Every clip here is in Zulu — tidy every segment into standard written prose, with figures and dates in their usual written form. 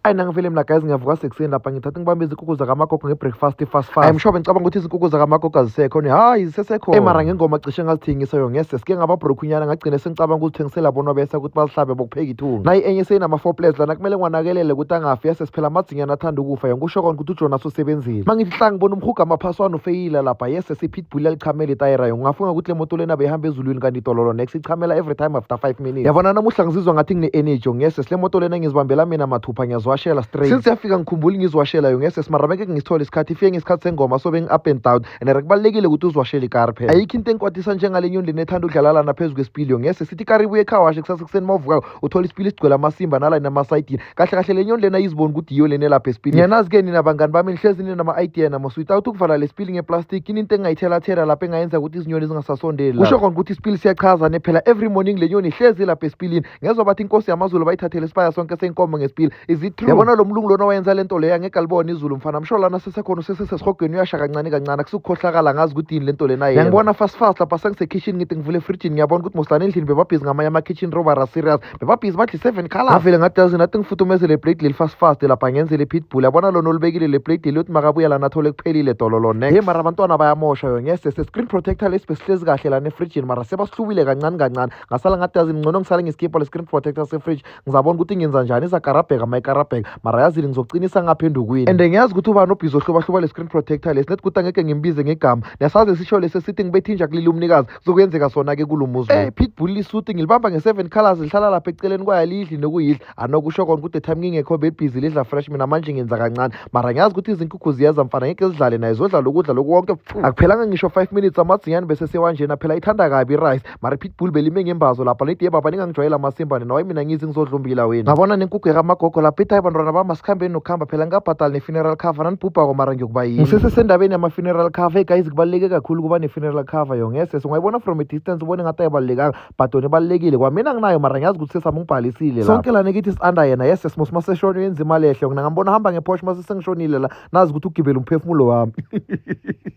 Ayi nangivele mina guys ngiyavuka sekuseni lapha ngithatha ngibambe izinkukhu zakamakoko ngebreakfast fast. Mshobe ngicabanga ukuthi izinkukhu zakamakoko azisekho hayi zisesekhona. Mara ngengoma cishe ngazithengisa yo ngese sike ngababrokunyana ngagcina sengicabanga ukuzithengisela bona bese ukuthi balihlabe bokupheka ithunga. Nayi enye seyinama 4 plates lana kumele ngwanakelele ukuthi angafi yase siphela amadzinyana athanda ukufa yangisho kona ukuthi uJonas usebenzile. Mangithi hla ngibona umhuga amaphaswana ufeyila lapha yese sipitbull yalichamela itayera yo ngafunga ukuthi le moto lena behamba ezulwini kanti itololo next ichamela every time after 5 minutes. Yabona namuhla ngizizwa ngathi ngine energy ngese sile moto lena ngizibambela mina mathupha ngiyazwashela straight. Since yafika ngikhumbula ngizwashela yo ngese simarameke ngisithole isikhathi ifike ngesikhathi sengoma so beng up and down and kubalekile ukuthi uzwashela ikari phela. Ayikho into enkwatisa njengale nyondini ethanda ukudlalala naphezu kwesipili yo ngese sithi ikari ibuye ekhawashe kusasa kuseni mawuvuka uthola isipili sigcwele amasimba nala namasayidini. Kahle kahle le nyondi lena izibona ukuthi iyo lena lapha esipili. Ngiyanazi ke nina bangani bami nihlezi nina nama idea nama without ukuvala lesipili ngeplastic into engayithela thela lapha engayenza ukuthi izinyoni zingasasondeli. Kusho kona ukuthi isipili siyachaza nephela every morning le nyoni ihlezi lapha esipilini. Ngezwe bathi inkosi yamaZulu bayithathele isibaya sonke senkomo ngesipili. Is it true? Yabona lo mlungu lona wayenza lento leyo angeke alibone izulu mfana msholana sesekhona sesesihogweni uyasha kancane kancane kusukukhohlakala ngazi ukuthi yini lento lena yena. Ngibona fast lapha sengise kitchen ngithi ngivule fridge ngiyabona ukuthi mosana endlini bebabhizi ngamanye ama kitchen robber serious bebabhizi bathi 7 colors. Ngavele ngadazi nathi ngifuthumeze le plate le fast lapha ngenze le pitbull yabona lona olibekile le plate le uthi makabuya lana athole kuphelile dololo next. Hey mara abantwana bayamosha yo ngese screen protector lesibesihlezi kahle la ne fridge mara sebasihlubile kancane kancane ngasala ngadazi ngcono ngisale ngiskipha le screen protector se fridge ngizabona ukuthi ngenza njani izakarabheka mayikarabheka mara yazini ngizoqinisa ngaphendukwini and ngiyazi ukuthi uba nobhizo hluba le screen protector lesi nethi ukuthi angeke ngimbize ngegama nesaze sisho lesi sithi ngibethinja kulile umnikazi zokwenzeka sona ke kulomuzi. Pitbull lisuthi ngilibamba nge7 colors lihlala lapha eceleni kwayalidli nokuyidla anokusho kona ukuthi time ngingekho bebhizi lidla fresh mina manje ngenza kancane mara ngiyazi ukuthi izinkukhu ziyaza mfana ngeke zidlale naye zodla lokudla lokuwonke akuphelanga ngisho 5 minutes amadzinyani bese sewanjena phela ithanda kabi rice mara pitbull belime ngembazo lapha lithi yebaba ningangijwayela amasimba nawe mina ngizi ngizodlumbila wena. Ngabona nenkukhu yakamagogo lapha ithi abantwana bami asikhambeni nokuhamba phela ngabhadala ne-funeral cover nanibhubhako mara ngiyokuba yini. Ngisesendabeni yama-funeral cover hey guys kubaluleke kakhulu kuba ne-funeral cover yo ngese ungayibona from a distance ubone ngathi ayibalulekanga but yona ibalulekile kwamina anginayo mara ngiyazi ukuthi sesami ngibhalisile la sonke la nekithi is-under yena yese simos maseshona yenza imali ehle ngina ngambona hamba ngePorsche masesengishonile la nazi ukuthi ugibela umphefumulo wami.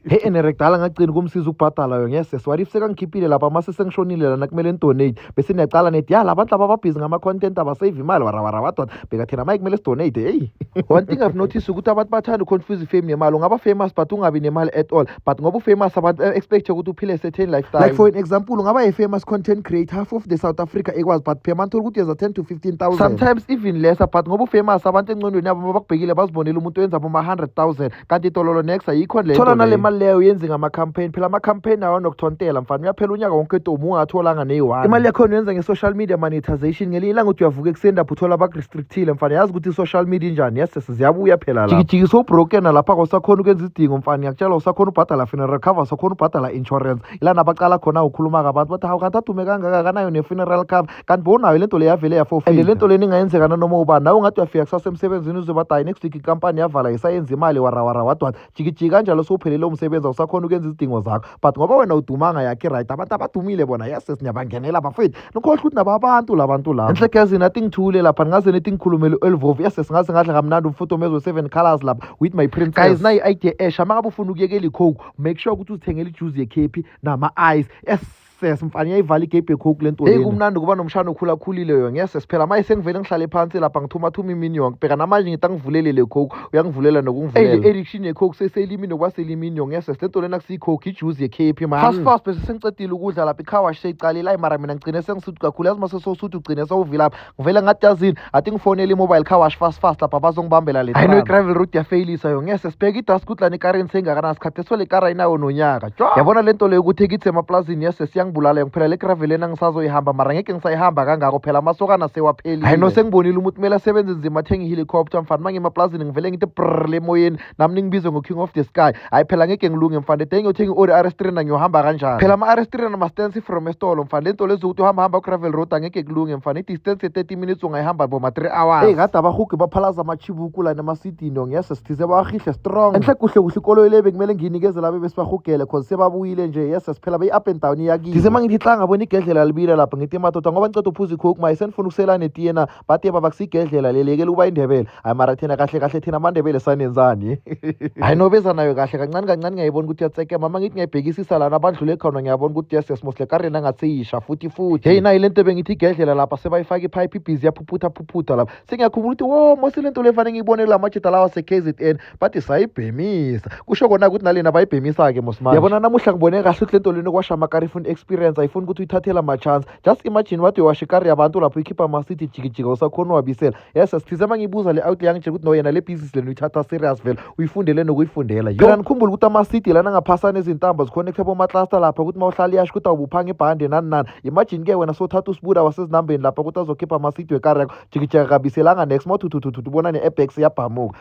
Hey enerekdala ngagcina kumsiza ukubhadala yo ngese swari sekangikhiphile lapha masesengishonile la nakumele ndonate bese niyacala nethi ya labantu ababhizi ngama-content abasave imali warawara wadwa bheka thina maye kumele sidonate hey. One thing I've noticed ukuthi abantu bathanda uconfuse ifame nemali ungaba famous but ungabi nemali at all but ngoba ufamous abantu expect ukuthi uphile certain lifestyle like for an example ungaba a-famous content creator half of the South Africa ekwazi but per month ukuthi yeza 10 to 15,000 sometimes even lesser but ngoba ufamous abantu engcondweni yabo bakubhekile bazibonela umuntu wenza boma 100,000 kanti itololo next ayikho le thola nale mali leyo yenze ngama-campaign phela ama-campaign awo nokuthontela mfana uyaphela unyaka wonke tomu ungatholanga ne-1 imali yakho yenza nge-social media monetization ngelinye ilanga uthi uyavuka ekuseni lapho uthola bakurestrictile mfana yazi ukuthi i-social media injani yes siyabuya phela la jikijiki so broken lapha awusakhona ukwenza izidingo mfana ngiyakutshela usakhona ubhadala funeral cover usakhona ubhadala insurance ilana baqala khona ukhuluma kabantu bathi hawu kanti adume kangaka kanayo ne-funeral cover kanti bonayo lento le yavele yafofika and lento leni ingayenzeka nanoma ubani nawe ungathi uyafika kusasa emsebenzini uzobathi hayi next week inkampani yavala isayenza imali warawara wadwa jikijiki kanjalo sowuphelele umsebenzi awusakhona ukwenza izidingo zakho but ngoba wena udumanga yakhe right abantu abadumile bona yes sinyabangenela bafethu nikhohle ukuthi nababantu labantu laba enhlekezi nathi ngithule lapha ngaze nethi ngikhulumele u-Elvovu yes singaze ngadla kamnandi umfutomezo 7 colors lapha with my princess guys nayi idea esha mangabe ufuna ukuyekela icoke make sure ukuthi uzithengele ijuice yekhephi nama-ice mfana yayivala igebhe ecoke lento lena kumnandi kuba nomshana okhulakhulile yo ngese siphela maye sengivele ngihlale phansi lapha ngithuma imini yonke bheka namanje ngithi angivulele le coke uyangivulela nokungivulela addiction yecoke seselimini nokuba selimini yo ngese lento lena kusiyicoke ijuice yekhephi man fast bese sengicedile ukudla lapha ikhawashi seyicalile ayi mara mina ngigcine sengisuthi kakhulu yazi masesowusuthi ugcine sewuvile lapha ngivele ngadazini athi ngifonele i-mobile car fast lapha bazongibambela le I know i-gravel road yafailisa yo ngese sibheka i-dust kutlana ikareni sengakana sikhathi esole ikara inayo nonyaka yabona lento leyo ukuthi ekithi emaplazini yese siyangibulala ngiphela le gravel lena ngisazoyihamba mara ngeke ngisayihamba kangako phela amasokana sewaphelile hayi no sengibonile umuntu kumele asebenze nzima athenge i-helicopter mfana manje emaplazini ngivele ngithi brr le moyeni nami ningibizwe ngo-king of the sky hayi phela ngeke ngilunge mfana ede ngiyothenga i-ori R-Strena ngiyohamba kanjani phela ama-R-Strena ma-stance from estolo mfana lento lezo ukuthi uhamba gravel road angeke kulunge mfana i-distance ye-30 minutes ungayihamba boma 3 hours hey kade abahugi baphalaza amachibuku la nemasidini ngiyase sithize bawahihle strong enhle kuhle ikolo ilebe kumele ngiyinikeze labo besibahugele cause sebabuyile nje yese siphela beyi-up and down iyakile ndize mangithi hla ngabona igedlela libile lapha ngithi madoda ngoba ngiceda uphuza icoke maye senifuna ukusela netiye na bathi baba kusigedlela lelekele ukuba indebele hayi mara thina kahle kahle thina amandebele sanenzani hayi nobeza nayo kahle kancane kancane ngiyayibona ukuthi uyatseke mama ngithi ngiyayibhekisisa lana abadlule khona ngiyabona ukuthi yes mosle karena ngatseyisha futhi hey nayi lento bengithi igedlela lapha sebayifaka ipipe ibhizi yaphuphuthaphuphutha lapha sengiyakhumbula ukuthi wo mose lento lefane ngiyibone la majeda lawa se-KZN bathi sayibhemisa kusho kona ukuthi nalena bayibhemisa-ke mosmanje yabona namuhla ngibone kahle ukuthi lento leni kwasha amakari ifuna experience ayifuni ukuthi uyithathela ama-chance just imagine wathi uyawasha ikari yabantu lapho uyikhipha amasithi jikijika usakhona uwabisela yes sithize ma ngiyibuza le out yangitshela ukuthi no yena le business leni uyithatha serious vele uyifundele nokuyifundela phela nikhumbula ukuthi amasidi lana ngaphasana ezintamba zikhonekte bomatlasta lapha ukuthi ma uhlala iyasho ukuthi awubuphanga ibhande nani nani imagine-ke wena sothatha usibuda wasezinambeni lapha ukuthi azokhipha amasidi wekari yakho jikijika kabiselanga next ma uthuthuthuthu ubona ne-apex iyabhamuka